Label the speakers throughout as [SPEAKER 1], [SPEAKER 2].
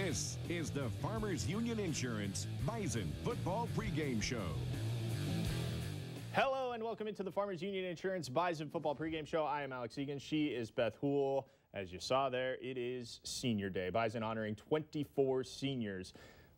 [SPEAKER 1] This is the Farmers Union Insurance Bison Football Pregame Show.
[SPEAKER 2] Hello and welcome into the Farmers Union Insurance Bison Football Pregame Show. I am Alex Egan. She is Beth Houle. As you saw there, it is Senior Day. Bison honoring 24 seniors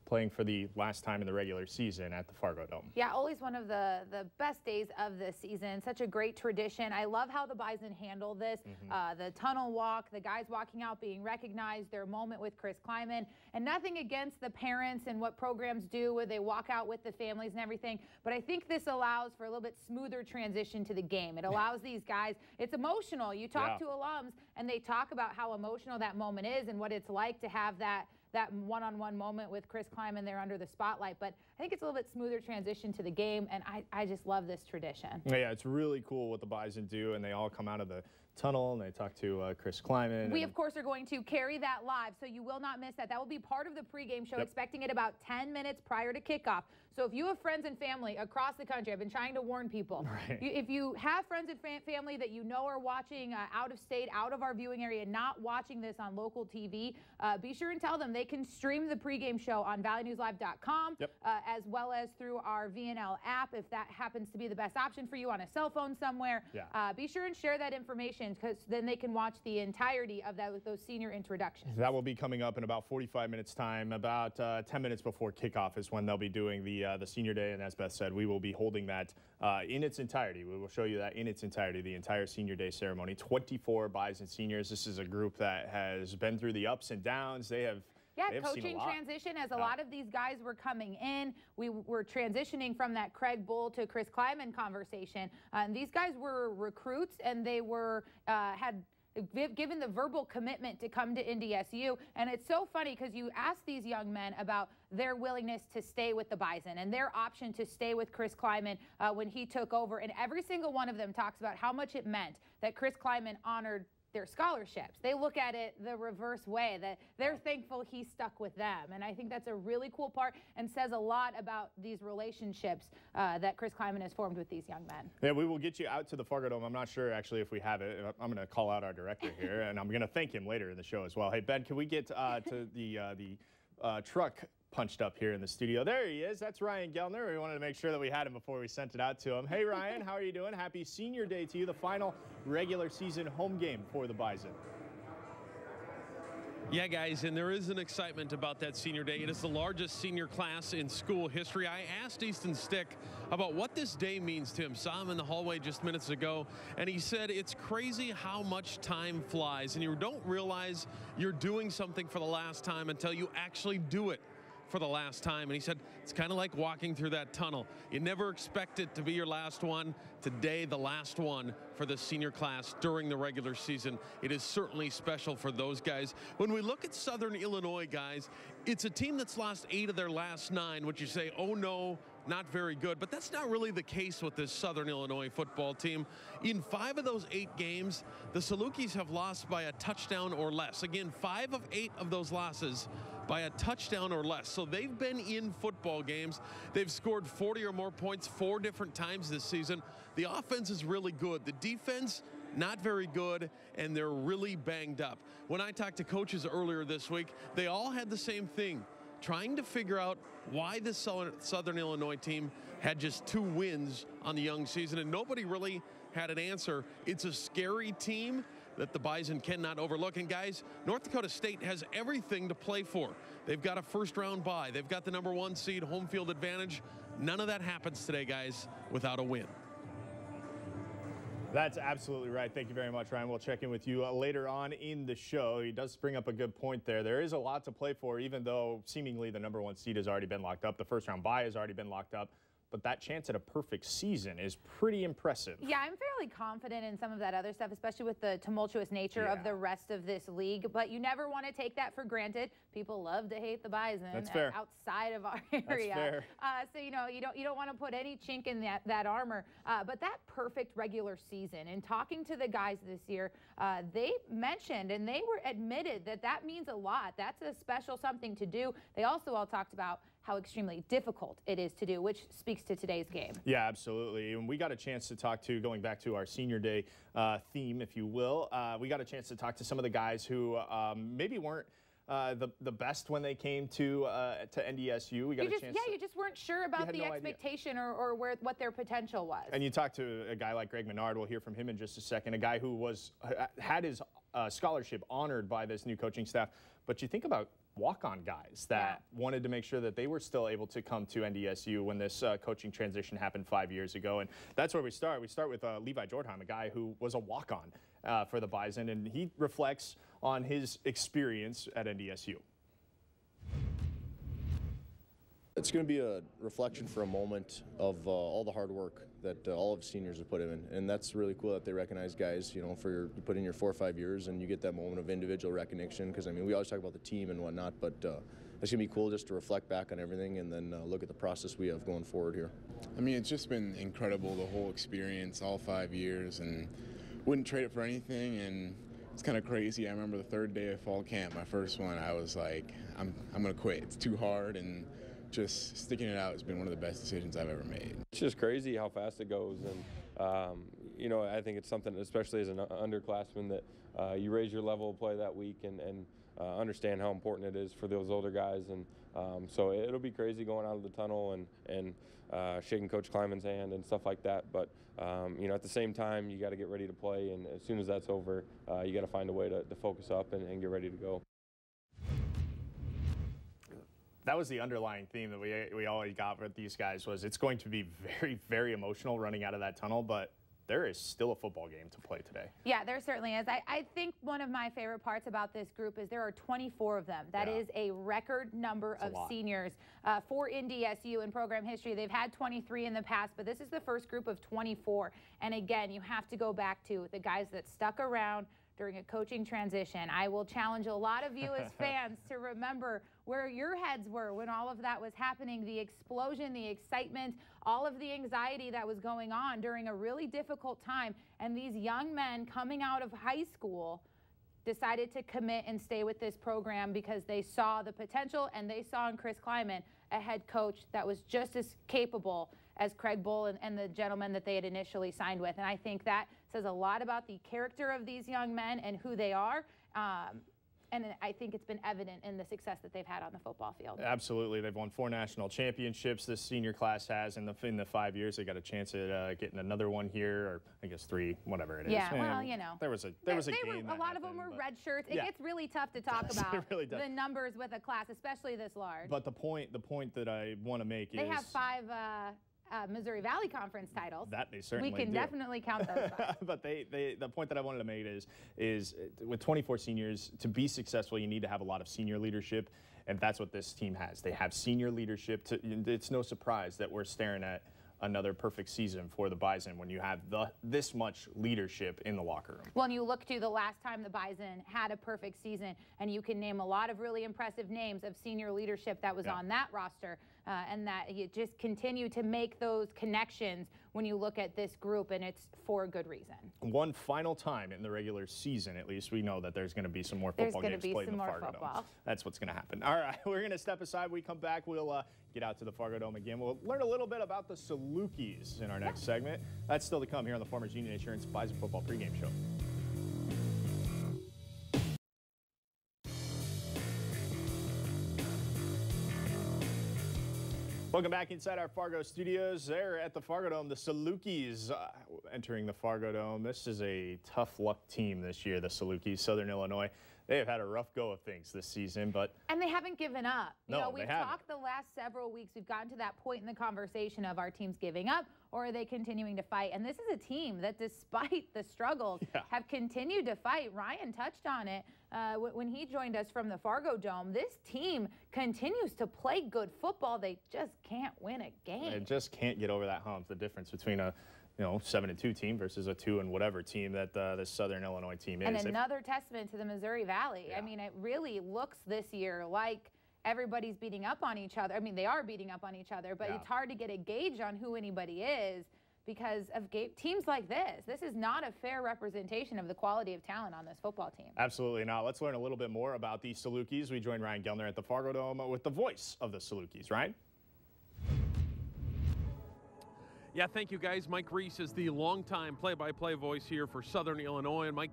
[SPEAKER 2] playing for the last time in the regular season at the Fargo Dome.
[SPEAKER 3] Yeah, always one of the best days of the season. Such a great tradition. I love how the Bison handle this. The tunnel walk, the guys walking out being recognized, their moment with Chris Kleiman, and nothing against the parents and what programs do where they walk out with the families and everything. But I think this allows for a little bit smoother transition to the game. It allows these guys, it's emotional. You talk to alums and they talk about how emotional that moment is and what it's like to have that one-on-one moment with Chris Kleiman there under the spotlight. But I think it's a little bit smoother transition to the game, and I just love this tradition.
[SPEAKER 2] Yeah, it's really cool what the Bison do, and they all come out of the tunnel and they talk to Chris Kleiman.
[SPEAKER 3] We, of course, are going to carry that live, so you will not miss that. That will be part of the pregame show, expecting it about 10 minutes prior to kickoff. So if you have friends and family across the country, I've been trying to warn people, if you have friends and family that you know are watching out of state, out of our viewing area, not watching this on local TV, be sure and tell them they can stream the pregame show on valleynewslive.com as well as through our VNL app if that happens to be the best option for you on a cell phone somewhere. Be sure and share that information because then they can watch the entirety of those senior introductions.
[SPEAKER 2] That will be coming up in about 45 minutes time. About 10 minutes before kickoff is when they'll be doing the Senior Day, and as Beth said, we will be holding that in its entirety. We will show you that in its entirety, the entire Senior Day ceremony. 24 Bison seniors. This is a group that has been through the ups and downs. They have
[SPEAKER 3] coaching transition as a lot of these guys were coming in. We were transitioning from that Craig Bull to Chris Kleiman conversation. And these guys were recruits, and they were had given the verbal commitment to come to NDSU. And it's so funny because you ask these young men about their willingness to stay with the Bison and their option to stay with Chris Kleiman when he took over. And every single one of them talks about how much it meant that Chris Kleiman honored their scholarships. They look at it the reverse way, that they're thankful he stuck with them. And I think that's a really cool part and says a lot about these relationships that Chris Kleiman has formed with these young men.
[SPEAKER 2] Yeah, we will get you out to the Fargo Dome. I'm not sure actually if we have it. I'm going to call out our director here, and I'm going to thank him later in the show as well. Hey, Ben, can we get to the truck punched up here in the studio? There he is. That's Ryan Gellner. We wanted to make sure that we had him before we sent it out to him. Hey, Ryan, how are you doing? Happy Senior Day to you, the final regular season home game for the Bison.
[SPEAKER 4] Yeah, guys, and there is an excitement about that Senior Day. It is the largest senior class in school history. I asked Easton Stick about what this day means to him. Saw him in the hallway just minutes ago, and he said it's crazy how much time flies, and you don't realize you're doing something for the last time until you actually do it for the last time. And he said it's kind of like walking through that tunnel. You never expect it to be your last one. Today, the last one for the senior class during the regular season. It is certainly special for those guys. When we look at Southern Illinois, guys, it's a team that's lost 8 of their last 9, which you say, oh no, not very good. But that's not really the case with this Southern Illinois football team. In 5 of those 8 games, the Salukis have lost by a touchdown or less. Again, 5 of 8 of those losses by a touchdown or less. So they've been in football games. They've scored 40 or more points 4 different times this season. The offense is really good. The defense, not very good, and they're really banged up. When I talked to coaches earlier this week, they all had the same thing, trying to figure out why this Southern Illinois team had just 2 wins on the young season, and nobody really had an answer. It's a scary team that the Bison cannot overlook. And guys, North Dakota State has everything to play for. They've got a first-round bye. They've got the #1 seed, home field advantage. None of that happens today, guys, without a win.
[SPEAKER 2] That's absolutely right. Thank you very much, Ryan. We'll check in with you later on in the show. He does bring up a good point there. There is a lot to play for, even though seemingly the #1 seed has already been locked up. The first-round bye has already been locked up. But that chance at a perfect season is pretty impressive.
[SPEAKER 3] Yeah, I'm fairly confident in some of that other stuff, especially with the tumultuous nature of the rest of this league. But you never want to take that for granted. People love to hate the Bison outside of our area.
[SPEAKER 2] That's fair.
[SPEAKER 3] So you don't want to put any chink in that armor. But that perfect regular season, and talking to the guys this year, they mentioned and they were admitted that means a lot. That's a special something to do. They also all talked about how extremely difficult it is to do, which speaks to today's game.
[SPEAKER 2] Yeah, absolutely. And we got a chance to talk to, going back to our Senior Day theme, if you will, we got a chance to talk to some of the guys who maybe weren't the best when they came to NDSU. We got a chance.
[SPEAKER 3] Yeah, you just weren't sure about the expectation or what their potential was.
[SPEAKER 2] And you talk to a guy like Greg Menard. We'll hear from him in just a second. A guy who had his scholarship honored by this new coaching staff. But you think about walk-on guys that wanted to make sure that they were still able to come to NDSU when this coaching transition happened 5 years ago. And that's where we start. We start with Levi Jordheim, a guy who was a walk-on for the Bison, and he reflects on his experience at NDSU.
[SPEAKER 5] It's going to be a reflection for a moment of all the hard work that all of the seniors have put in, and that's really cool that they recognize guys, you know, you put in your 4 or 5 years and you get that moment of individual recognition, because I mean, we always talk about the team and whatnot, but it's going to be cool just to reflect back on everything and then look at the process we have going forward here.
[SPEAKER 6] I mean, it's just been incredible, the whole experience, all 5 years, and wouldn't trade it for anything. And it's kind of crazy. I remember the 3rd day of fall camp, my first one, I was like, I'm going to quit. It's too hard, and just sticking it out has been one of the best decisions I've ever made.
[SPEAKER 7] It's just crazy how fast it goes, and you know, I think it's something, especially as an underclassman, that you raise your level of play that week and understand how important it is for those older guys, and so it'll be crazy going out of the tunnel and shaking Coach Kleiman's hand and stuff like that. But you know, at the same time, you got to get ready to play, and as soon as that's over, you got to find a way to focus up and get ready to go.
[SPEAKER 2] That was the underlying theme that we always got with these guys, was it's going to be very, very emotional running out of that tunnel, but there is still a football game to play today.
[SPEAKER 3] Yeah, there certainly is. I think one of my favorite parts about this group is there are 24 of them. That is a record number of seniors for NDSU in program history. They've had 23 in the past, but this is the first group of 24. And again, you have to go back to the guys that stuck around during a coaching transition. I will challenge a lot of you as fans to remember where your heads were when all of that was happening, the explosion, the excitement, all of the anxiety that was going on during a really difficult time. And these young men coming out of high school decided to commit and stay with this program because they saw the potential, and they saw in Chris Kleiman a head coach that was just as capable as Craig Bull and the gentleman that they had initially signed with. And I think that says a lot about the character of these young men and who they are. And I think it's been evident in the success that they've had on the football field.
[SPEAKER 2] Absolutely. They've won 4 national championships, this senior class has, in the 5 years. They got a chance at getting another one here, or I guess 3, whatever it is.
[SPEAKER 3] Yeah, well, you know.
[SPEAKER 2] There was a game.
[SPEAKER 3] A lot of them were red shirts. It gets really tough to talk about the numbers with a class, especially this large.
[SPEAKER 2] But the point that I want to make is
[SPEAKER 3] they have 5 Missouri Valley Conference titles.
[SPEAKER 2] That they certainly
[SPEAKER 3] We can definitely count those 5.
[SPEAKER 2] But the point that I wanted to make is with 24 seniors, to be successful, you need to have a lot of senior leadership, and that's what this team has. They have senior leadership. It's no surprise that we're staring at another perfect season for the Bison when you have this much leadership in the locker room.
[SPEAKER 3] Well, and you look to the last time the Bison had a perfect season, and you can name a lot of really impressive names of senior leadership that was on that roster, and that you just continue to make those connections when you look at this group, and it's for a good reason. One
[SPEAKER 2] final time in the regular season, at least, we know that there's going to be some more football games played in the Fargo Dome. That's what's going to happen. All right, we're going to step aside. When we come back, we'll get out to the Fargo Dome again. We'll learn a little bit about the Salukis in our next segment. That's still to come here on the Farmers Union Insurance Bison Football Pregame Show. Welcome back inside our Fargo studios. There at the Fargo Dome, the Salukis entering the Fargo Dome. This is a tough luck team this year, the Salukis, Southern Illinois. They have had a rough go of things this season, and they haven't given up. You know, we've talked the last several weeks. We've gotten to that point in the conversation of, our teams giving up, or are they continuing to fight? And this is a team that, despite the struggles, have continued to fight. Ryan touched on it when he joined us from the Fargo Dome. This team continues to play good football. They just can't win a game. They just can't get over that hump. The difference between a 7-2 team versus a 2 and whatever team that the Southern Illinois team is. And another testament to the Missouri Valley. I mean, it really looks this year like everybody's beating up on each other. I mean, they are beating up on each other, but it's hard to get a gauge on who anybody is because of teams like this. This is not a fair representation of the quality of talent on this football team. Absolutely not. Let's learn a little bit more about the Salukis. We join Ryan Gellner at the Fargo Dome with the voice of the Salukis. Ryan?
[SPEAKER 4] Yeah, thank you, guys. Mike Reese is the longtime play-by-play voice here for Southern Illinois. And, Mike,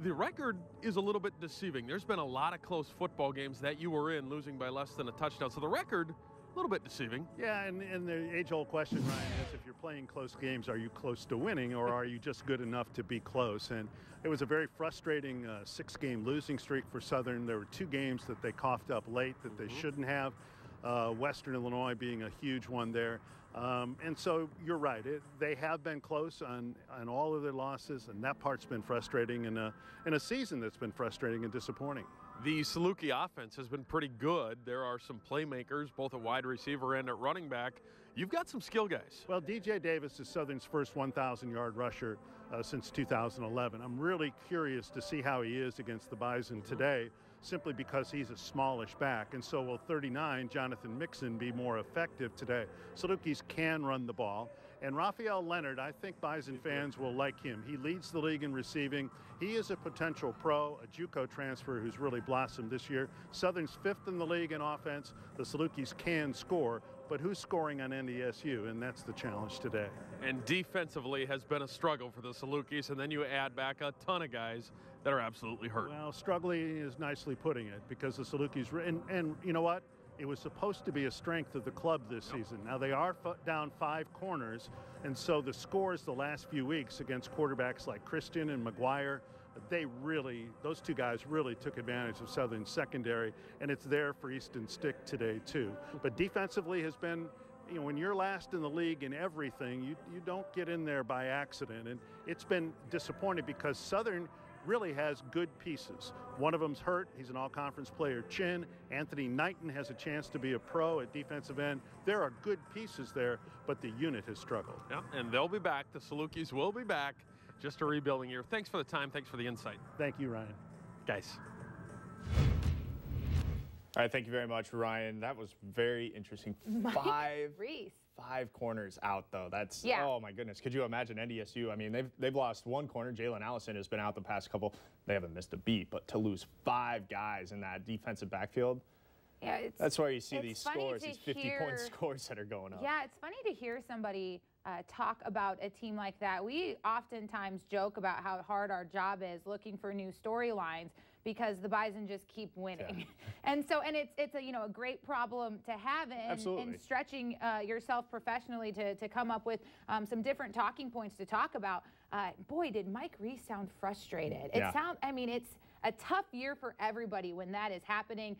[SPEAKER 4] the record is a little bit deceiving. There's been a lot of close football games that you were in, losing by less than a touchdown. So the record, a little bit deceiving.
[SPEAKER 8] Yeah, and the age-old question, Ryan, is if you're playing close games, are you close to winning, or are you just good enough to be close? And it was a very frustrating 6-game losing streak for Southern. There were 2 games that they coughed up late that they shouldn't have, Western Illinois being a huge one there. And so you're right. They have been close on all of their losses, and that part's been frustrating in a season that's been frustrating and disappointing.
[SPEAKER 4] The Saluki offense has been pretty good. There are some playmakers, both at wide receiver and at running back. You've got some skill guys.
[SPEAKER 8] Well, DJ Davis is Southern's first 1,000-yard rusher since 2011. I'm really curious to see how he is against the Bison today, simply because he's a smallish back. And so will 39, Jonathan Mixon, be more effective today. Salukis can run the ball. And Raphael Leonard, I think Bison fans will like him. He leads the league in receiving. He is a potential pro, a JUCO transfer who's really blossomed this year. Southern's 5th in the league in offense. The Salukis can score, but who's scoring on NDSU? And that's the challenge today.
[SPEAKER 4] And defensively has been a struggle for the Salukis, and then you add back a ton of guys that are absolutely hurt.
[SPEAKER 8] Well, struggling is nicely putting it, because the Salukis, and you know what? It was supposed to be a strength of the club this season. Now they are down 5 corners, and so the scores the last few weeks against quarterbacks like Christian and McGuire, those 2 guys really took advantage of Southern's secondary, and it's there for Easton Stick today too. But defensively has been, when you're last in the league in everything, you don't get in there by accident, and it's been disappointing because Southern really has good pieces. One of them's hurt. He's an all-conference player, Chin. Anthony Knighton has a chance to be a pro at defensive end. There are good pieces there, but the unit has struggled.
[SPEAKER 4] Yeah, and they'll be back. The Salukis will be back. Just a rebuilding year. Thanks for the time. Thanks for the insight.
[SPEAKER 8] Thank you, Ryan.
[SPEAKER 4] Guys.
[SPEAKER 2] All right, thank you very much, Ryan. That was very interesting.
[SPEAKER 3] Reese.
[SPEAKER 2] 5 corners out, though. That's,
[SPEAKER 3] yeah.
[SPEAKER 2] Oh, my goodness. Could you imagine NDSU? I mean, they've lost 1 corner. Jalen Allison has been out the past couple. They haven't missed a beat, but to lose 5 guys in that defensive backfield,
[SPEAKER 3] yeah,
[SPEAKER 2] that's where you see these scores, these 50-point scores that are going up.
[SPEAKER 3] Yeah, it's funny to hear somebody talk about a team like that. We oftentimes joke about how hard our job is looking for new storylines because the Bison just keep winning. Yeah. and it's a, a great problem to have in stretching yourself professionally to come up with some different talking points to talk about. Boy, did Mike Reese sound frustrated. I mean, it's a tough year for everybody when that is happening.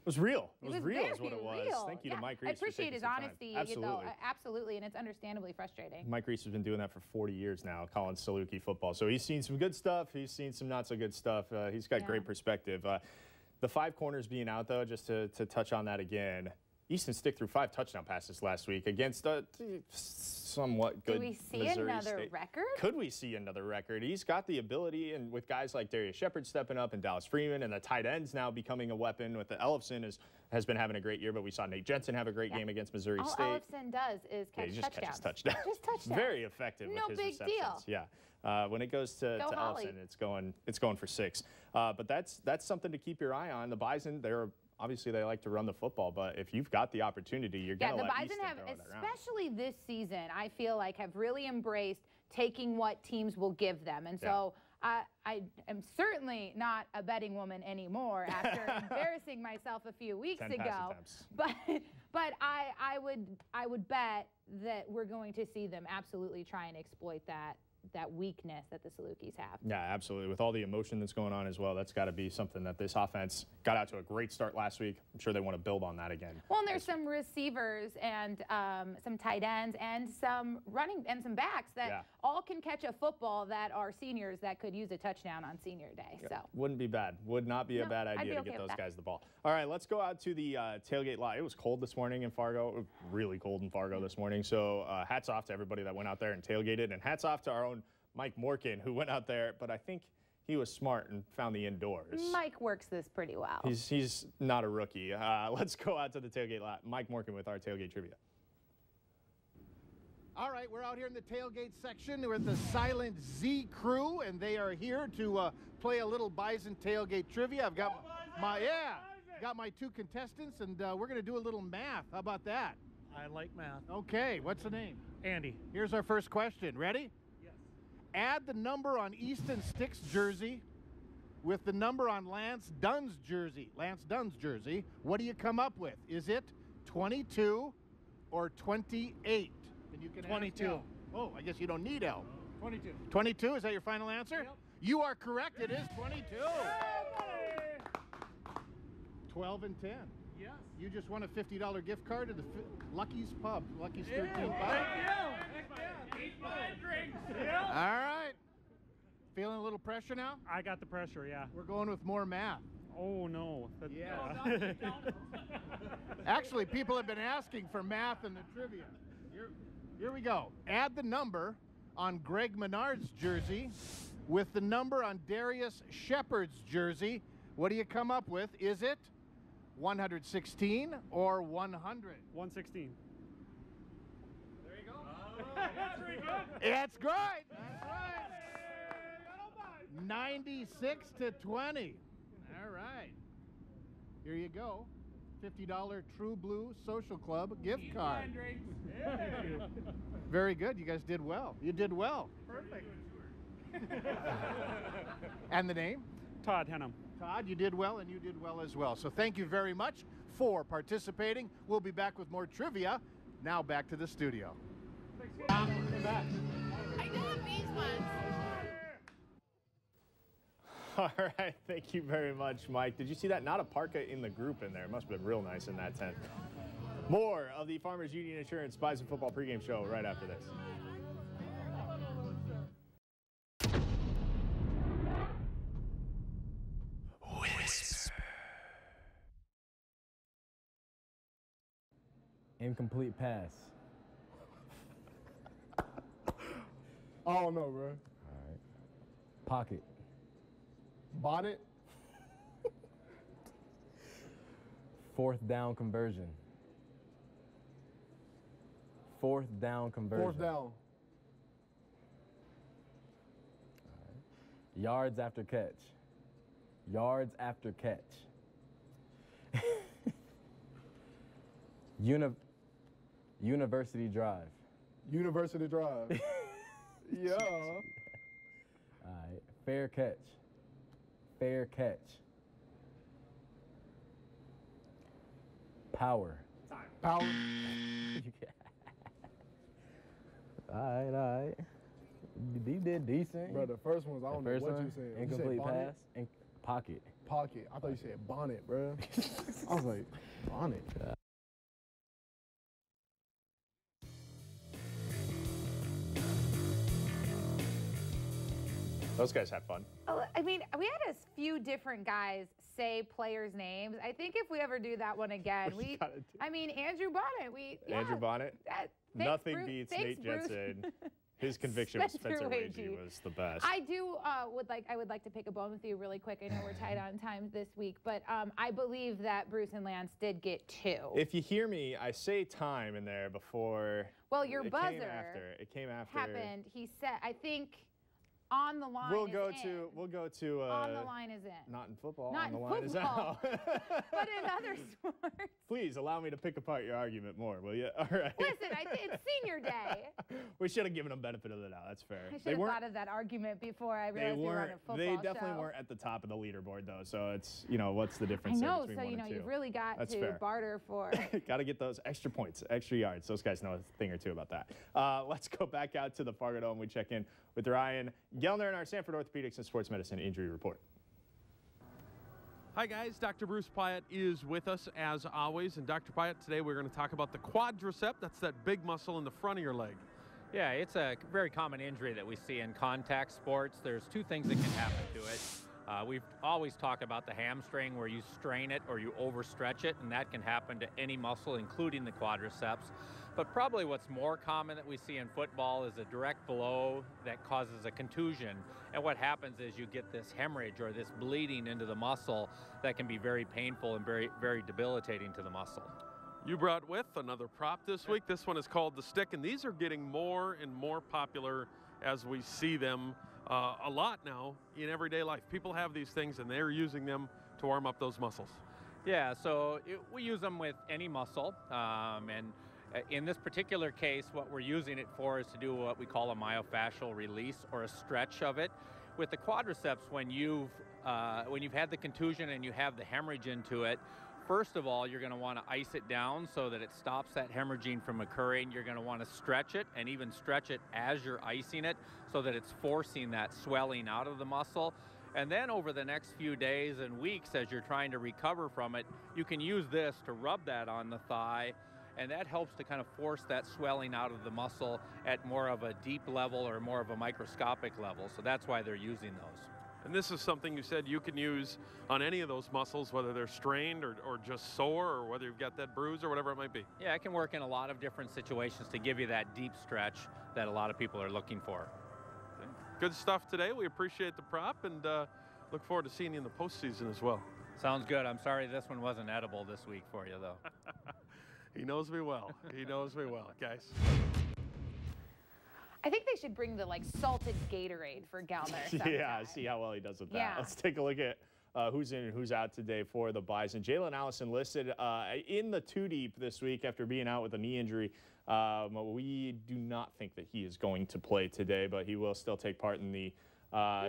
[SPEAKER 2] It was real. It was real is what it was.
[SPEAKER 3] Real.
[SPEAKER 2] Thank you to Mike Reese.
[SPEAKER 3] I appreciate his honesty.
[SPEAKER 2] Absolutely.
[SPEAKER 3] Absolutely, and it's understandably frustrating.
[SPEAKER 2] Mike Reese has been doing that for 40 years now, calling Saluki football. So he's seen some good stuff. He's seen some not so good stuff. He's got great perspective. The 5 corners being out, though, just to touch on that again, Easton Stick threw 5 touchdown passes last week against a somewhat good Missouri State.
[SPEAKER 3] Do we see another record?
[SPEAKER 2] Could we see another record? He's got the ability, and with guys like Darius Shepard stepping up and Dallas Freeman and the tight ends now becoming a weapon with the Ellefson has been having a great year, but we saw Nate Jensen have a great game against Missouri State.
[SPEAKER 3] All Ellefson does is catch
[SPEAKER 2] he
[SPEAKER 3] touchdowns.
[SPEAKER 2] Touchdowns.
[SPEAKER 3] Just touchdowns.
[SPEAKER 2] Very effective with his receptions.
[SPEAKER 3] No big deal.
[SPEAKER 2] Yeah. When it goes to Ellefson, it's going for 6. But that's something to keep your eye on. The Bison, obviously they like to run the football, but if you've got the opportunity, you're going to let Easton throw it around.
[SPEAKER 3] The Bison have, especially this season, I feel like have really embraced taking what teams will give them. And so I am certainly not a betting woman anymore after embarrassing myself a few weeks ago. But I would bet that we're going to see them absolutely try and exploit that weakness that the Salukis have.
[SPEAKER 2] Yeah, absolutely. With all the emotion that's going on as well, that's got to be something that this offense got out to a great start last week. I'm sure they want to build on that again.
[SPEAKER 3] Well, and there's some receivers and some tight ends and some running and some backs that all can catch a football that are seniors that could use a touchdown on senior day. So
[SPEAKER 2] wouldn't be bad. Would not be a bad idea to get those guys the ball. All right, let's go out to the tailgate lot. It was cold this morning in Fargo, really cold in Fargo this morning. So hats off to everybody that went out there and tailgated, and hats off to our own Mike Morkin, who went out there, but I think he was smart and found the indoors.
[SPEAKER 3] Mike works this pretty well.
[SPEAKER 2] He's not a rookie. Let's go out to the tailgate lot. Mike Morkin with our tailgate trivia.
[SPEAKER 9] All right, we're out here in the tailgate section. We're with the Silent Z crew, and they are here to play a little Bison tailgate trivia. I've got got my 2 contestants, and we're going to do a little math. How about that?
[SPEAKER 10] I like math.
[SPEAKER 9] Okay, what's the name?
[SPEAKER 10] Andy.
[SPEAKER 9] Here's our first question. Ready? Add the number on Easton Stick's jersey with the number on Lance Dunn's jersey. Lance Dunn's jersey. What do you come up with? Is it 22 or 28? And you can
[SPEAKER 10] 22.
[SPEAKER 9] Oh, I guess you don't need L.
[SPEAKER 10] 22.
[SPEAKER 9] 22, is that your final answer?
[SPEAKER 10] Yep.
[SPEAKER 9] You are correct, it is 22. 12 and 10.
[SPEAKER 10] Yes.
[SPEAKER 9] You just won a $50 gift card to the Lucky's Pub. Lucky's 13 Pub.
[SPEAKER 10] Thank you. Eat my drinks.
[SPEAKER 9] All right. Feeling a little pressure now?
[SPEAKER 10] I got the pressure, yeah.
[SPEAKER 9] We're going with more math.
[SPEAKER 10] Oh, no.
[SPEAKER 9] Yeah. Actually, people have been asking for math in the trivia. Here we go. Add the number on Greg Menard's jersey with the number on Darius Shepard's jersey. What do you come up with? Is it 116 or 100?
[SPEAKER 10] 116.
[SPEAKER 9] There you go. That's pretty good. It's good. That's right. 96 to 20. All right. Here you go. $50 True Blue Social Club gift card. Very good. You guys did well. You did well.
[SPEAKER 10] Perfect.
[SPEAKER 9] And the name?
[SPEAKER 10] Todd Henham.
[SPEAKER 9] Todd, you did well, and you did well as well. So thank you very much for participating. We'll be back with more trivia. Now back to the studio.
[SPEAKER 3] I know these ones.
[SPEAKER 2] All right, thank you very much, Mike. Did you see that? Not a parka in the group in there. It must have been real nice in that tent. More of the Farmers Union Insurance Bison Football pregame show right after this.
[SPEAKER 11] Whisper. Incomplete pass.
[SPEAKER 12] I don't know, bro.
[SPEAKER 11] All right. Pocket.
[SPEAKER 12] Bonnet.
[SPEAKER 11] Fourth down conversion. Fourth down conversion.
[SPEAKER 12] Fourth down.
[SPEAKER 11] Yards after catch. Yards after catch. University drive.
[SPEAKER 12] University drive. Yeah.
[SPEAKER 11] All right. Fair catch. Fair catch. Power.
[SPEAKER 12] Power.
[SPEAKER 11] All right. You did decent.
[SPEAKER 12] Bro, the first one's, I don't know what you said.
[SPEAKER 11] Incomplete
[SPEAKER 12] you said
[SPEAKER 11] pass. Pocket.
[SPEAKER 12] Pocket. I thought you said bonnet, bro. I was like, bonnet.
[SPEAKER 2] Those guys had fun.
[SPEAKER 3] Oh, I mean, we had a few different guys say players' names. I think if we ever do that one again, I mean, Andrew Bonnet.
[SPEAKER 2] Andrew Bonnet. Nothing
[SPEAKER 3] Bruce.
[SPEAKER 2] beats
[SPEAKER 3] Thanks,
[SPEAKER 2] Nate
[SPEAKER 3] Bruce.
[SPEAKER 2] Jensen. His conviction with Spencer
[SPEAKER 3] Wagee.
[SPEAKER 2] Wagee was the best.
[SPEAKER 3] I would like to pick a bone with you really quick. I know we're tight on time this week, but I believe that Bruce and Lance did get 2.
[SPEAKER 2] If you hear me, I say time in there before.
[SPEAKER 3] Well, your
[SPEAKER 2] it
[SPEAKER 3] buzzer
[SPEAKER 2] It came after.
[SPEAKER 3] happened. He said, I think. On the line
[SPEAKER 2] We'll
[SPEAKER 3] is
[SPEAKER 2] go
[SPEAKER 3] in.
[SPEAKER 2] to.
[SPEAKER 3] On the line is in.
[SPEAKER 2] Not in football.
[SPEAKER 3] Not
[SPEAKER 2] on the
[SPEAKER 3] in
[SPEAKER 2] line
[SPEAKER 3] football.
[SPEAKER 2] is out.
[SPEAKER 3] But in other sports.
[SPEAKER 2] Please allow me to pick apart your argument more, will you? All right.
[SPEAKER 3] Listen, it's senior day.
[SPEAKER 2] We should have given them benefit of the doubt. That's fair.
[SPEAKER 3] I should have thought of that argument before I realized we were on a football
[SPEAKER 2] They
[SPEAKER 3] show.
[SPEAKER 2] definitely weren't at the top of the leaderboard, though. So it's, what's the difference?
[SPEAKER 3] I know.
[SPEAKER 2] There
[SPEAKER 3] So
[SPEAKER 2] between 1 and 2?
[SPEAKER 3] you've really got
[SPEAKER 2] That's
[SPEAKER 3] to
[SPEAKER 2] fair.
[SPEAKER 3] barter for.
[SPEAKER 2] Got to get those extra points, extra yards. Those guys know a thing or two about that. Let's go back out to the Fargo Dome. We check in with Ryan Gellner in our Sanford Orthopedics and Sports Medicine Injury Report.
[SPEAKER 4] Hi guys, Dr. Bruce Pyatt is with us as always. And Dr. Pyatt, today we're going to talk about the quadricep. That's that big muscle in the front of your leg.
[SPEAKER 13] Yeah, it's a very common injury that we see in contact sports. There's 2 things that can happen to it. We've always talked about the hamstring where you strain it or you overstretch it, and that can happen to any muscle, including the quadriceps. But probably what's more common that we see in football is a direct blow that causes a contusion. And what happens is you get this hemorrhage or this bleeding into the muscle that can be very painful and very, very debilitating to the muscle.
[SPEAKER 4] You brought with another prop this week. This one is called the stick, and these are getting more and more popular as we see them a lot now in everyday life. People have these things, and they're using them to warm up those muscles.
[SPEAKER 13] Yeah, so we use them with any muscle, and In this particular case, what we're using it for is to do what we call a myofascial release or a stretch of it. With the quadriceps, when you've had the contusion and you have the hemorrhage into it, first of all, you're going to want to ice it down so that it stops that hemorrhaging from occurring. You're going to want to stretch it and even stretch it as you're icing it so that it's forcing that swelling out of the muscle. And then over the next few days and weeks, as you're trying to recover from it, you can use this to rub that on the thigh, and that helps to kind of force that swelling out of the muscle at more of a deep level or more of a microscopic level. So that's why they're using those.
[SPEAKER 4] And this is something you said you can use on any of those muscles, whether they're strained or just sore, or whether you've got that bruise or whatever it might be.
[SPEAKER 13] Yeah, it can work in a lot of different situations to give you that deep stretch that a lot of people are looking for.
[SPEAKER 4] Okay. Good stuff today. We appreciate the prop and look forward to seeing you in the postseason as well.
[SPEAKER 13] Sounds good. I'm sorry this one wasn't edible this week for you, though.
[SPEAKER 4] He knows me well. He knows me well, guys.
[SPEAKER 3] I think they should bring the salted Gatorade for Gallner sometime.
[SPEAKER 2] Yeah, see how well he does with that.
[SPEAKER 3] Yeah.
[SPEAKER 2] Let's take a look at who's in and who's out today for the Bison. Jalen Allison listed in the 2-deep this week after being out with a knee injury. We do not think that he is going to play today, but he will still take part in the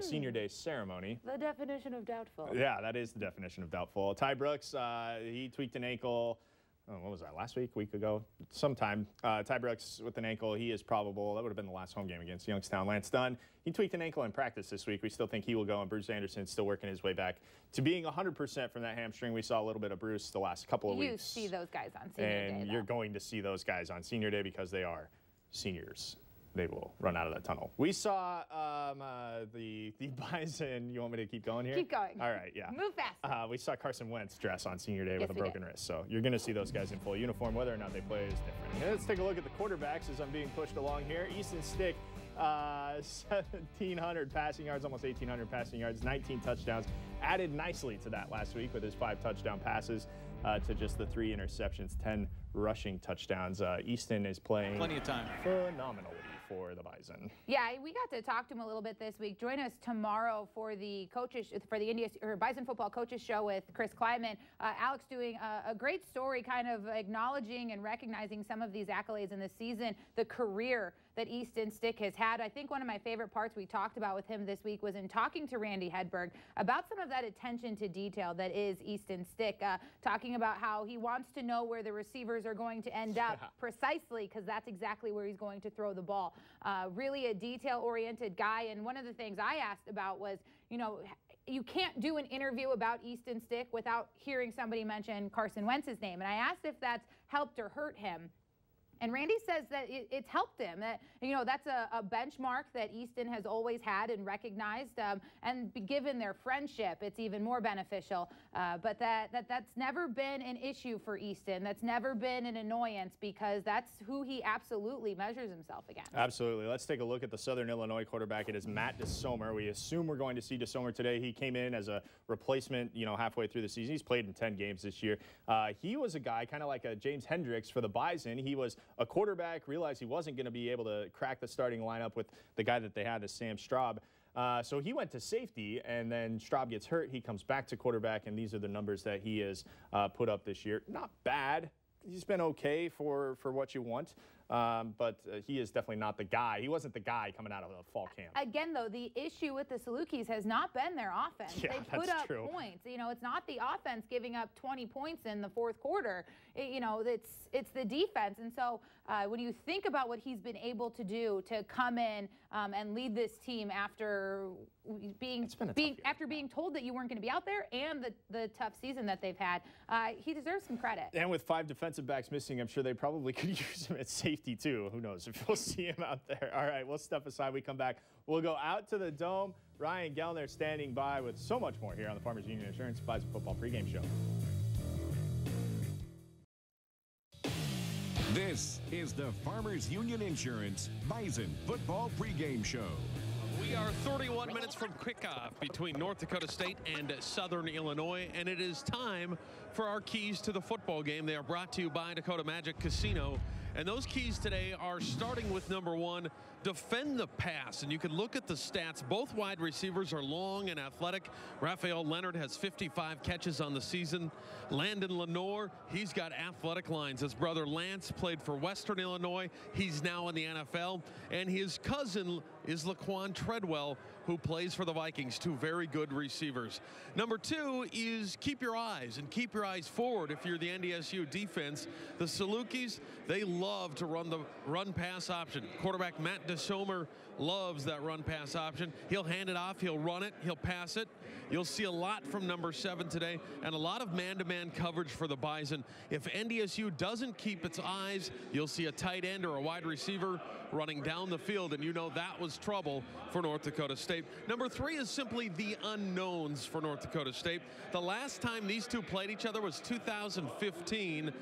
[SPEAKER 2] Senior Day ceremony.
[SPEAKER 3] The definition of doubtful.
[SPEAKER 2] Yeah, that is the definition of doubtful. Ty Brooks, he tweaked an ankle. What was that, last week ago? Sometime. Ty Brooks with an ankle, he is probable. That would have been the last home game against Youngstown. Lance Dunn, he tweaked an ankle in practice this week. We still think he will go, and Bruce Anderson's still working his way back to being 100% from that hamstring. We saw a little bit of Bruce the last couple of weeks.
[SPEAKER 3] You see those guys on Senior Day,
[SPEAKER 2] And you're going to see those guys on Senior Day because they are seniors. They will run out of that tunnel. We saw the Bison. You want me to keep going here?
[SPEAKER 3] Keep going.
[SPEAKER 2] All right, yeah.
[SPEAKER 3] Move fast.
[SPEAKER 2] We saw Carson Wentz dress on Senior Day with a broken wrist. So you're going to see those guys in full uniform. Whether or not they play is different. And let's take a look at the quarterbacks as I'm being pushed along here. Easton Stick, 1,700 passing yards, almost 1,800 passing yards, 19 touchdowns. Added nicely to that last week with his 5 touchdown passes to just the 3 interceptions, 10 rushing touchdowns. Easton is playing
[SPEAKER 14] plenty of time
[SPEAKER 2] phenomenally for the Bison.
[SPEAKER 3] Yeah, we got to talk to him a little bit this week. Join us tomorrow for the NDSU Bison football coaches show with Chris Kleiman. Alex doing a great story, kind of acknowledging and recognizing some of these accolades in this season, the career that Easton Stick has had. I think one of my favorite parts we talked about with him this week was in talking to Randy Hedberg about some of that attention to detail that is Easton Stick, talking about how he wants to know where the receivers are going to end up precisely because that's exactly where he's going to throw the ball. Really a detail-oriented guy, and one of the things I asked about was, you can't do an interview about Easton Stick without hearing somebody mention Carson Wentz's name, and I asked if that's helped or hurt him. And Randy says that it's helped him. That that's a benchmark that Easton has always had and recognized. And given their friendship, it's even more beneficial. But that's never been an issue for Easton. That's never been an annoyance because that's who he absolutely measures himself against.
[SPEAKER 2] Absolutely. Let's take a look at the Southern Illinois quarterback. It is Matt DeSomer. We assume we're going to see DeSomer today. He came in as a replacement, halfway through the season. He's played in 10 games this year. He was a guy kind of like a James Hendricks for the Bison. He was a quarterback, realized he wasn't going to be able to crack the starting lineup with the guy that they had, as Sam Straub. So he went to safety, and then Straub gets hurt. He comes back to quarterback, and these are the numbers that he has put up this year. Not bad. He's been okay for what you want. But he is definitely not the guy. He wasn't the guy coming out of the fall camp.
[SPEAKER 3] Again, though, the issue with the Salukis has not been their offense.
[SPEAKER 2] Yeah,
[SPEAKER 3] they put up points. It's not the offense giving up 20 points in the fourth quarter. It's the defense. And so when you think about what he's been able to do to come in and lead this team after being told that you weren't going to be out there and the tough season that they've had, he deserves some credit.
[SPEAKER 2] And with 5 defensive backs missing, I'm sure they probably could use him at safety too. Who knows if we'll see him out there. All right, we'll step aside. We come back. We'll go out to the Dome. Ryan Gellner standing by with so much more here on the Farmers Union Insurance Bison Football Pregame Show.
[SPEAKER 1] This is the Farmers Union Insurance Bison Football Pregame Show.
[SPEAKER 4] We are 31 minutes from kickoff between North Dakota State and Southern Illinois, and it is time for our keys to the football game. They are brought to you by Dakota Magic Casino And those keys today are starting with number 1, defend the pass. And you can look at the stats. Both wide receivers are long and athletic. Raphael Leonard has 55 catches on the season. Landon Lenore, he's got athletic lines. His brother Lance played for Western Illinois. He's now in the NFL. And his cousin is Laquan Treadwell, who plays for the Vikings. 2 very good receivers. Number 2 is keep your eyes forward. If you're the NDSU defense, the Salukis, they love to run the run-pass option. Quarterback Matt DeSomer loves that run-pass option. He'll hand it off, he'll run it, he'll pass it. You'll see a lot from number 7 today, and a lot of man-to-man coverage for the Bison. If NDSU doesn't keep its eyes, you'll see a tight end or a wide receiver running down the field, and you know that was trouble for North Dakota State. Number 3 is simply the unknowns for North Dakota State. The last time these two played each other was 2015.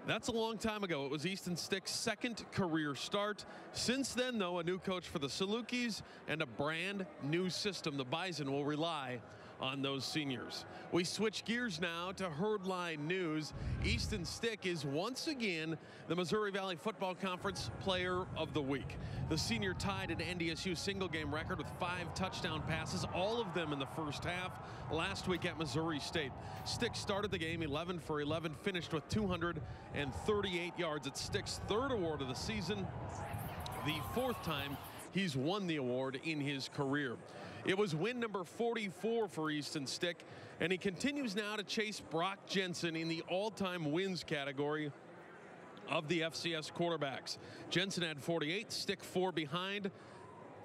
[SPEAKER 4] That's a long time ago. It was Easton Stick's 2nd career start. Since then, though, a new coach for the Salukis and a brand new system. The Bison will rely on those seniors. We switch gears now to Herdline News. Easton Stick is once again the Missouri Valley Football Conference Player of the Week. The senior tied an NDSU single game record with 5 touchdown passes, all of them in the first half last week at Missouri State. Stick started the game 11 for 11, finished with 238 yards. It's Stick's 3rd award of the season, the 4th time he's won the award in his career. It was win number 44 for Easton Stick, and he continues now to chase Brock Jensen in the all-time wins category of the FCS quarterbacks. Jensen had 48, Stick 4 behind.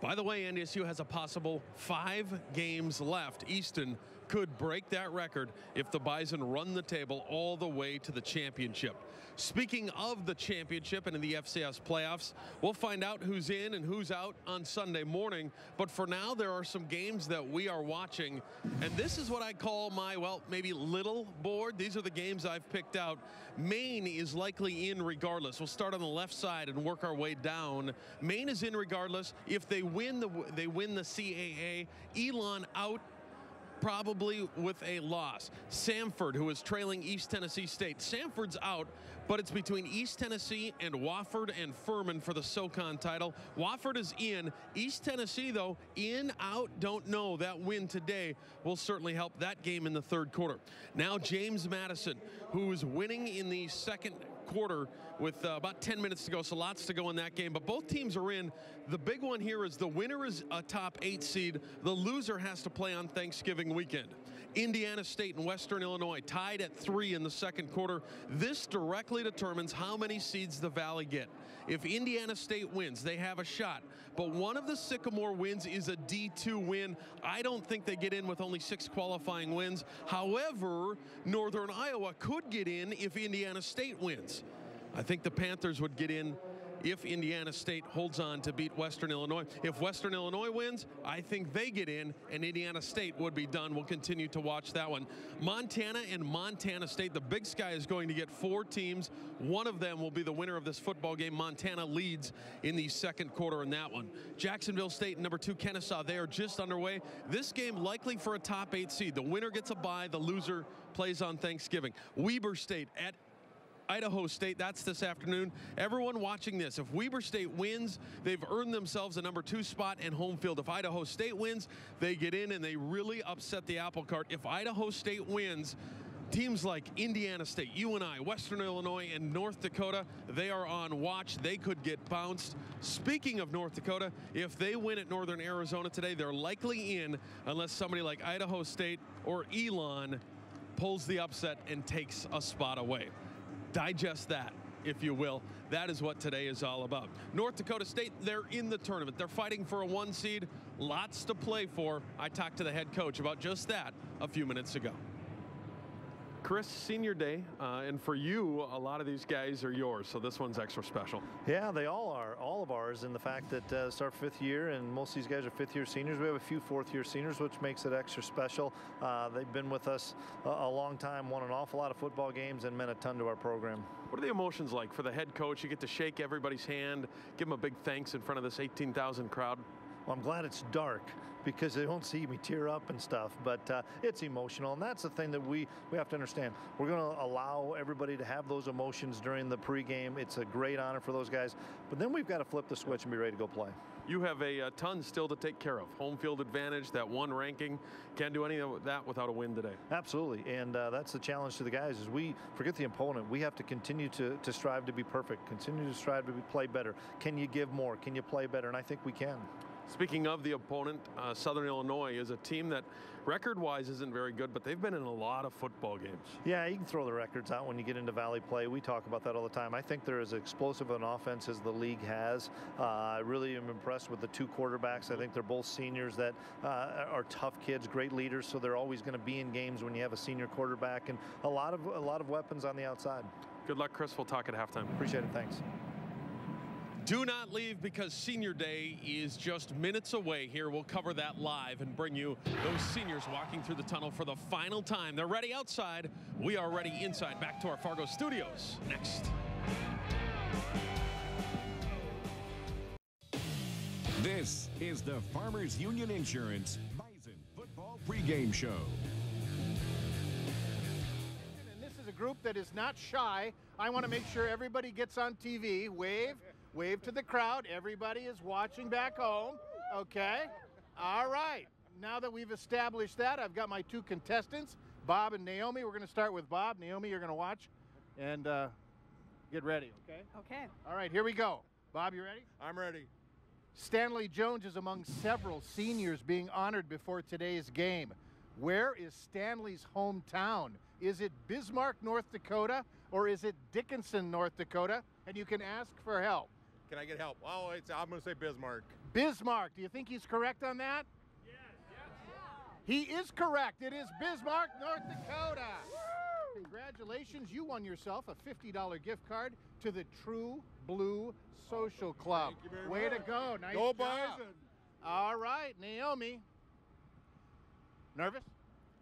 [SPEAKER 4] By the way, NDSU has a possible 5 games left. Easton could break that record if the Bison run the table all the way to the championship. Speaking of the championship and in the FCS playoffs, we'll find out who's in and who's out on Sunday morning. But for now, there are some games that we are watching. And this is what I call my, well, maybe little board. These are the games I've picked out. Maine is likely in regardless. We'll start on the left side and work our way down. Maine is in regardless. If they win the CAA. Elon out, probably with a loss. Samford, who is trailing East Tennessee State. Samford's out, but it's between East Tennessee and Wofford and Furman for the SoCon title. Wofford is in. East Tennessee, though, in, out, don't know. That win today will certainly help that game in the 3rd quarter. Now James Madison, who is winning in the 2nd quarter with about 10 minutes to go, so lots to go in that game. But both teams are in. The big one here is the winner is a top 8 seed. The loser has to play on Thanksgiving weekend. Indiana State and Western Illinois tied at 3 in the 2nd quarter. This directly determines how many seeds the Valley get. If Indiana State wins, they have a shot. But one of the Sycamore wins is a D2 win. I don't think they get in with only 6 qualifying wins. However, Northern Iowa could get in if Indiana State wins. I think the Panthers would get in if Indiana State holds on to beat Western Illinois. If Western Illinois wins, I think they get in, and Indiana State would be done. We'll continue to watch that one. Montana and Montana State, the Big Sky is going to get 4 teams. One of them will be the winner of this football game. Montana leads in the 2nd quarter in that one. Jacksonville State and number 2 Kennesaw, they are just underway. This game likely for a top 8 seed. The winner gets a bye, the loser plays on Thanksgiving. Weber State at Idaho State, that's this afternoon. Everyone watching this, if Weber State wins, they've earned themselves a number 2 spot and home field. If Idaho State wins, they get in and they really upset the apple cart. If Idaho State wins, teams like Indiana State, UNI, Western Illinois, and North Dakota, they are on watch. They could get bounced. Speaking of North Dakota, if they win at Northern Arizona today, they're likely in unless somebody like Idaho State or Elon pulls the upset and takes a spot away. Digest that, if you will. That is what today is all about. North Dakota State, they're in the tournament. They're fighting for a 1 seed. Lots to play for. I talked to the head coach about just that a few minutes ago. Chris, senior day, and for you, a lot of these guys are yours, so this one's extra special.
[SPEAKER 14] Yeah, they all are, all of ours, in the fact that it's our 5th year, and most of these guys are 5th-year seniors. We have a few 4th-year seniors, which makes it extra special. They've been with us a long time, won an awful lot of football games, and meant a ton to our program. What are the emotions like for the head coach? You get to shake everybody's hand, give them a big thanks in front of this 18,000 crowd. Well, I'm glad it's dark because they won't see me tear up and stuff, but it's emotional, and that's the thing that we have to understand. We're going to allow everybody to have those emotions during the pregame. It's a great honor for those guys, but then we've got to flip the switch and be ready to go play.
[SPEAKER 4] You have a ton still to take care of. Home field advantage, that one ranking. Can't do any of that without a win today.
[SPEAKER 14] Absolutely, and that's the challenge to the guys is we forget the opponent. We have to continue to strive to be perfect, continue to strive to play better. Can you give more? Can you play better? And I think we can.
[SPEAKER 4] Speaking of the opponent, Southern Illinois is a team that record-wise isn't very good, but they've been in a lot of football games.
[SPEAKER 14] Yeah, you can throw the records out when you get into Valley play. We talk about that all the time. I think they're as explosive an offense as the league has. I really am impressed with the two quarterbacks. I think they're both seniors that are tough kids, great leaders, so they're always going to be in games when you have a senior quarterback, and a lot of weapons on the outside.
[SPEAKER 4] Good luck, Chris. We'll talk at halftime.
[SPEAKER 14] Appreciate it. Thanks.
[SPEAKER 4] Do not leave because Senior Day is just minutes away here. We'll cover that live and bring you those seniors walking through the tunnel for the final time. They're ready outside. We are ready inside. Back to our Fargo studios next.
[SPEAKER 1] This is the Farmers Union Insurance Bison Football Pregame Show.
[SPEAKER 9] And this is a group that is not shy. I want to make sure everybody gets on TV. Wave to the crowd. Everybody is watching back home. Okay. All right. Now that we've established that, I've got my two contestants, Bob and Naomi. We're going to start with Bob. Naomi, you're going to watch and get ready, okay?
[SPEAKER 15] Okay.
[SPEAKER 9] All right, here we go. Bob, you ready?
[SPEAKER 16] I'm ready.
[SPEAKER 9] Stanley Jones is among several seniors being honored before today's game. Where is Stanley's hometown? Is it Bismarck, North Dakota, or is it Dickinson, North Dakota? And you can ask for help.
[SPEAKER 16] Can I get help? Oh, I'm going to say Bismarck.
[SPEAKER 9] Bismarck. Do you think he's correct on that? Yes. He is correct. It is Bismarck, North Dakota. Woo! Congratulations. You won yourself a $50 gift card to the True Blue Social Club.
[SPEAKER 16] Thank you very
[SPEAKER 9] Way
[SPEAKER 16] much.
[SPEAKER 9] to go. Nice
[SPEAKER 16] Go
[SPEAKER 9] job.
[SPEAKER 16] Bison.
[SPEAKER 9] All right, Naomi. Nervous?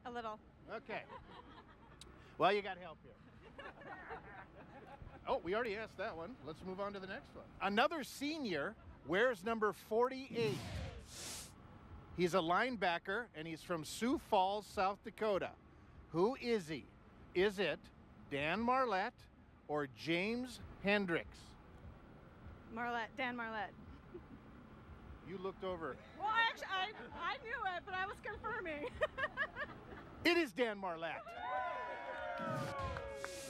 [SPEAKER 15] A little.
[SPEAKER 9] Okay. Well, you got help here. Oh, we already asked that one. Let's move on to the next one. Another senior wears number 48. He's a linebacker, and he's from Sioux Falls, South Dakota. Who is he? Is it Dan Marlette or James Hendricks?
[SPEAKER 15] Dan Marlette.
[SPEAKER 9] You looked over.
[SPEAKER 15] Well, actually, I knew it, but I was confirming.
[SPEAKER 9] It is Dan Marlette.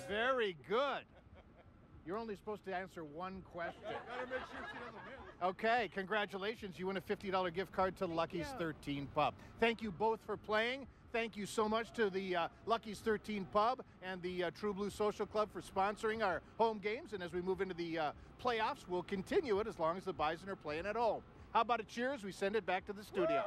[SPEAKER 9] Very good. You're only supposed to answer one question.
[SPEAKER 16] Gotta make sure she doesn't win.
[SPEAKER 9] Okay, congratulations. You win a $50 gift card to Lucky's 13 Pub. Thank you both for playing. Thank you so much to the Lucky's 13 Pub and the True Blue Social Club for sponsoring our home games. And as we move into the playoffs, we'll continue it as long as the Bison are playing at home. How about a cheers? We send it back to the studio.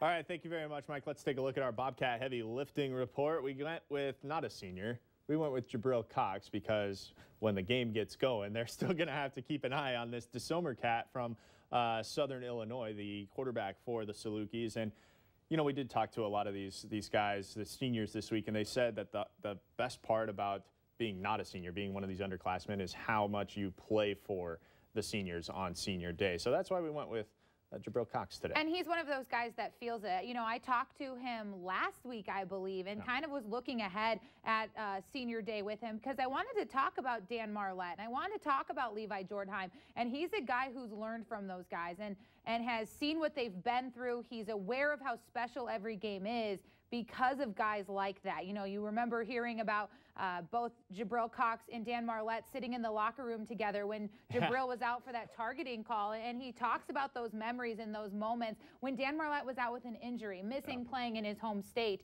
[SPEAKER 2] All right, thank you very much, Mike. Let's take a look at our Bobcat heavy lifting report. We went with not a senior. We went with Jabril Cox because when the game gets going, they're still going to have to keep an eye on this DeSomer cat from Southern Illinois, the quarterback for the Salukis. And, you know, we did talk to a lot of these guys, the seniors this week, and they said that the best part about being not a senior, being one of these underclassmen, is how much you play for the seniors on senior day. So that's why we went with Jabril Cox today.
[SPEAKER 3] And he's one of those guys that feels it. You know, I talked to him last week, I believe, and kind of was looking ahead at senior day with him because I wanted to talk about Dan Marlette and I wanted to talk about Levi Jordheim. And he's a guy who's learned from those guys and has seen what they've been through. He's aware of how special every game is because of guys like that. You know, you remember hearing about both Jabril Cox and Dan Marlette sitting in the locker room together when Jabril was out for that targeting call, and he talks about those memories and those moments when Dan Marlette was out with an injury, missing playing in his home state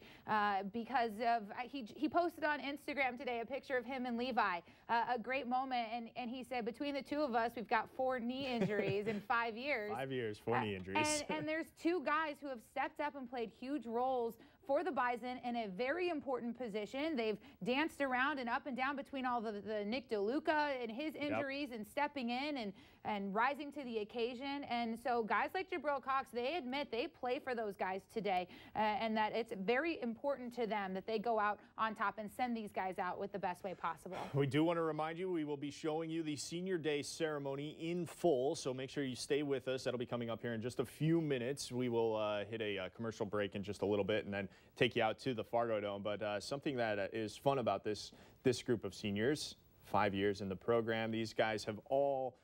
[SPEAKER 3] because of he posted on Instagram today a picture of him and Levi, a great moment, and he said between the two of us we've got 4 knee injuries in 5 years.
[SPEAKER 2] 5 years, 4 knee injuries.
[SPEAKER 3] And there's 2 guys who have stepped up and played huge roles for the Bison in a very important position. They've danced around and up and down between all the Nick DeLuca and his injuries and stepping in and rising to the occasion. And so guys like Jabril Cox, they admit they play for those guys today, and that it's very important to them that they go out on top and send these guys out with the best way possible.
[SPEAKER 2] We do want to remind you, we will be showing you the Senior Day ceremony in full, so make sure you stay with us. That'll be coming up here in just a few minutes. We will hit a commercial break in just a little bit and then take you out to the Fargo Dome. But something that is fun about this group of seniors, 5 years in the program, these guys have all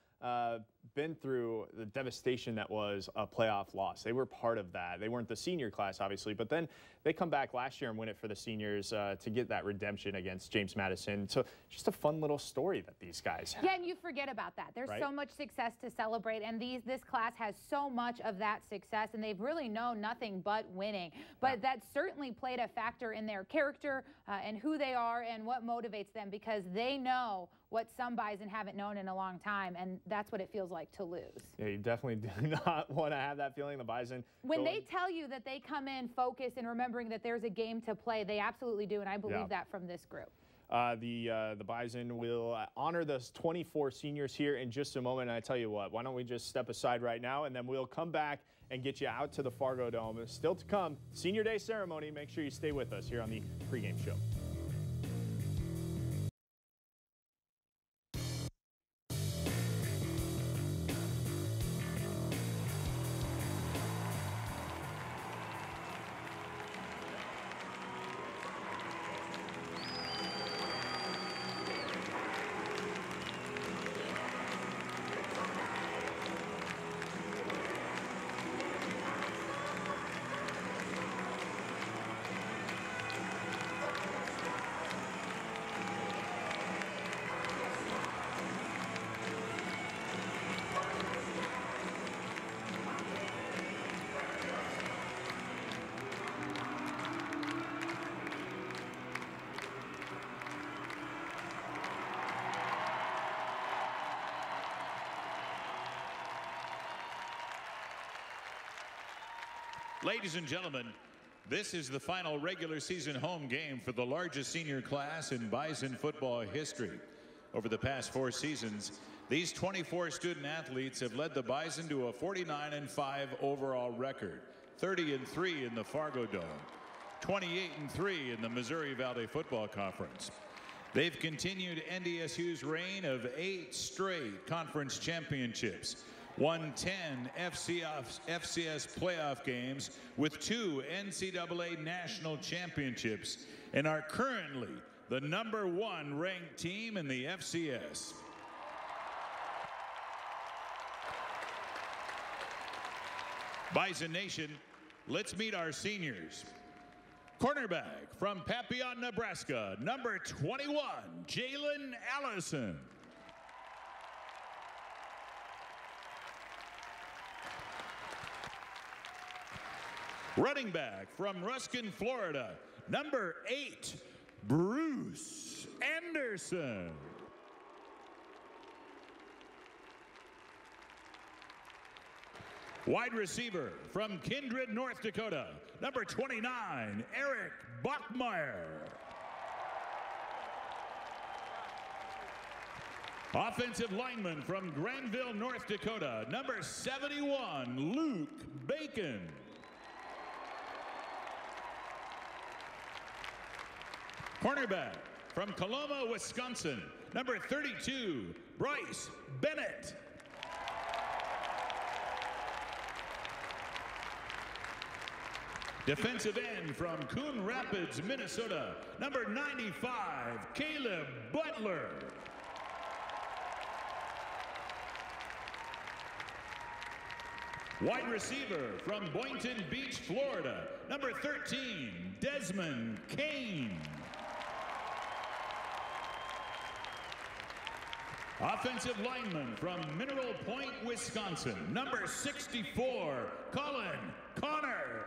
[SPEAKER 2] been through the devastation that was a playoff loss. They were part of that. They weren't the senior class, obviously, but then they come back last year and win it for the seniors to get that redemption against James Madison. So just a fun little story that these guys have.
[SPEAKER 3] Yeah, and you forget about that. There's so much success to celebrate, and this class has so much of that success, and they've really known nothing but winning. But that certainly played a factor in their character and who they are and what motivates them, because they know what some Bison haven't known in a long time, and that's what it feels like to lose.
[SPEAKER 2] Yeah, you definitely do not want to have that feeling. The Bison,
[SPEAKER 3] when they tell you that they come in focused and remembering that there's a game to play, they absolutely do, and I believe that from this group.
[SPEAKER 2] The Bison will honor those 24 seniors here in just a moment. And I tell you what, why don't we just step aside right now, and then we'll come back and get you out to the Fargo Dome. Still to come, Senior Day ceremony. Make sure you stay with us here on the pregame show.
[SPEAKER 17] Ladies and gentlemen, this is the final regular season home game for the largest senior class in Bison football history. Over the past 4 seasons, these 24 student athletes have led the Bison to a 49-5 overall record, 30-3 in the Fargo Dome, 28-3 in the Missouri Valley Football Conference. They've continued NDSU's reign of 8 straight conference championships, won 10 FCS playoff games with 2 NCAA national championships, and are currently the #1 ranked team in the FCS. Bison Nation, let's meet our seniors. Cornerback from Papillion, Nebraska, number 21, Jalen Allison. Running back from Ruskin, Florida, number 8, Bruce Anderson. Wide receiver from Kindred, North Dakota, number 29, Eric Bachmeyer. Offensive lineman from Granville, North Dakota, number 71, Luke Bacon. Cornerback from Coloma, Wisconsin, number 32, Bryce Bennett. Defensive end from Coon Rapids, Minnesota, number 95, Caleb Butler. Wide receiver from Boynton Beach, Florida, number 13, Desmond Kane. Offensive lineman from Mineral Point, Wisconsin, number 64, Colin Connor.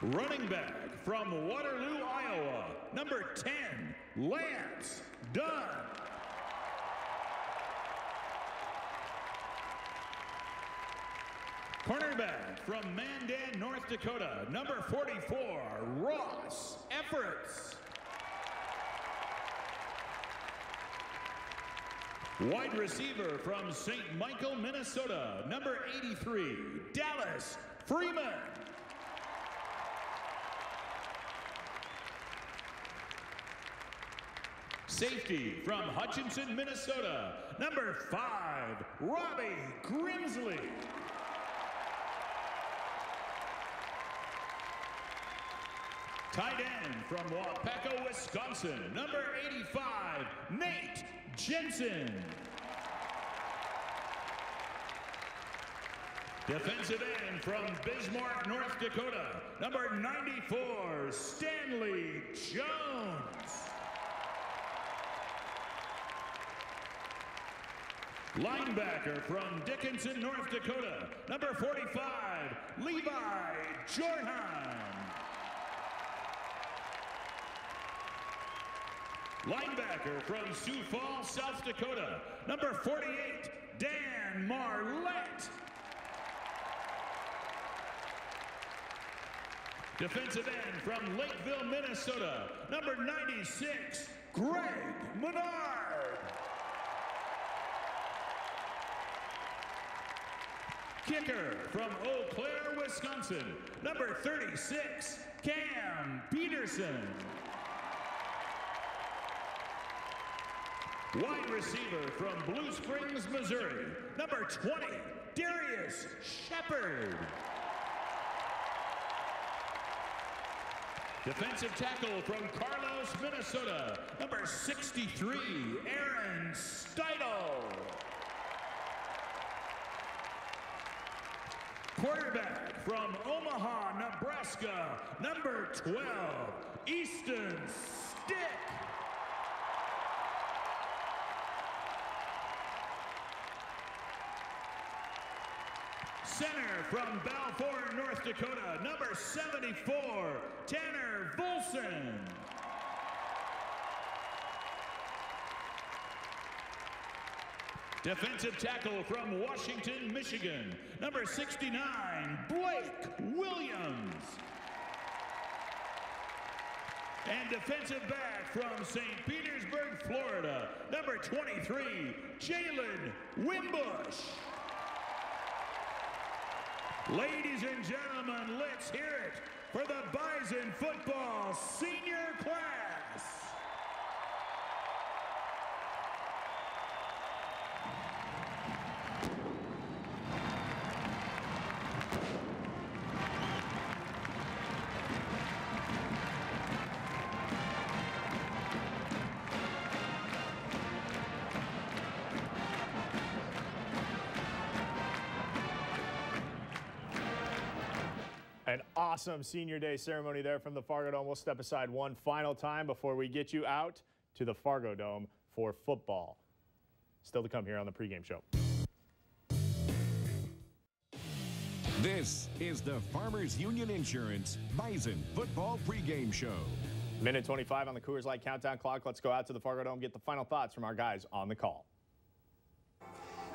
[SPEAKER 17] Running back from Waterloo, Iowa, number 10, Lance Dunn. Cornerback from Mandan, North Dakota, number 44, Ross Efforts. Wide receiver from St. Michael, Minnesota, number 83, Dallas Freeman. Safety from Hutchinson, Minnesota, number 5, Robbie Grimsley. Tight end from Waupaca, Wisconsin, number 85, Nate Jensen. Defensive end from Bismarck, North Dakota, number 94, Stanley Jones. Linebacker from Dickinson, North Dakota, number 45, Levi Jorhan. Linebacker from Sioux Falls, South Dakota, number 48, Dan Marlette. Defensive end from Lakeville, Minnesota, number 96, Greg Menard. Kicker from Eau Claire, Wisconsin, number 36, Cam Peterson. Wide receiver from Blue Springs, Missouri, number 20, Darius Shepard. Defensive tackle from Carlos, Minnesota, number 63, Aaron Steidel. Quarterback from Omaha, Nebraska, number 12, Easton Stick. Center from Balfour, North Dakota, number 74, Tanner Volson. Defensive tackle from Washington, Michigan, number 69, Blake Williams. And defensive back from St. Petersburg, Florida, number 23, Jalen Wimbush. Ladies and gentlemen, let's hear it for the Bison football senior class.
[SPEAKER 2] An awesome Senior Day ceremony there from the Fargo Dome. We'll step aside one final time before we get you out to the Fargo Dome for football. Still to come here on the pregame show.
[SPEAKER 1] This is the Farmers Union Insurance Bison Football Pregame Show.
[SPEAKER 2] Minute 25 on the Coors Light countdown clock. Let's go out to the Fargo Dome, get the final thoughts from our guys on the call.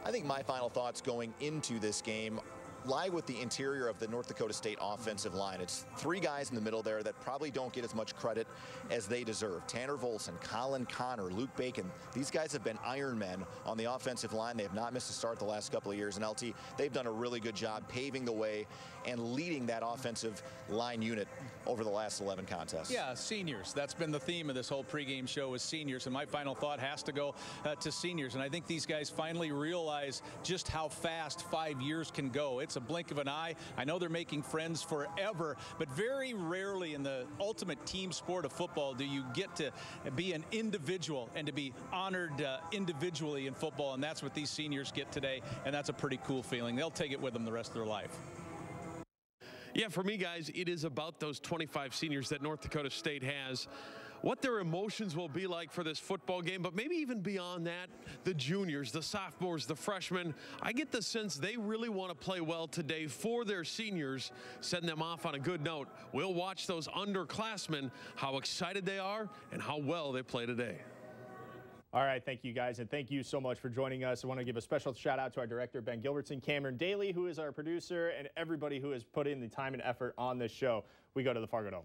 [SPEAKER 18] I think my final thoughts going into this game lie with the interior of the North Dakota State offensive line. It's three guys in the middle there that probably don't get as much credit as they deserve. Tanner Volson, Colin Connor, Luke Bacon. These guys have been Iron Men on the offensive line. They have not missed a start the last couple of years. And LT, they've done a really good job paving the way and leading that offensive line unit over the last 11 contests.
[SPEAKER 19] Yeah, seniors. That's been the theme of this whole pregame show is seniors. And my final thought has to go to seniors. And I think these guys finally realize just how fast 5 years can go. It's a blink of an eye. I know they're making friends forever, but very rarely in the ultimate team sport of football do you get to be an individual and to be honored individually in football. And that's what these seniors get today. And that's a pretty cool feeling. They'll take it with them the rest of their life.
[SPEAKER 4] Yeah, for me, guys, it is about those 25 seniors that North Dakota State has. What their emotions will be like for this football game, but maybe even beyond that, the juniors, the sophomores, the freshmen, I get the sense they really want to play well today for their seniors, setting them off on a good note. We'll watch those underclassmen, how excited they are and how well they play today.
[SPEAKER 2] All right, thank you guys, and thank you so much for joining us. I want to give a special shout out to our director, Ben Gilbertson, Cameron Daly, who is our producer, and everybody who has put in the time and effort on this show. We go to the Fargo Dome.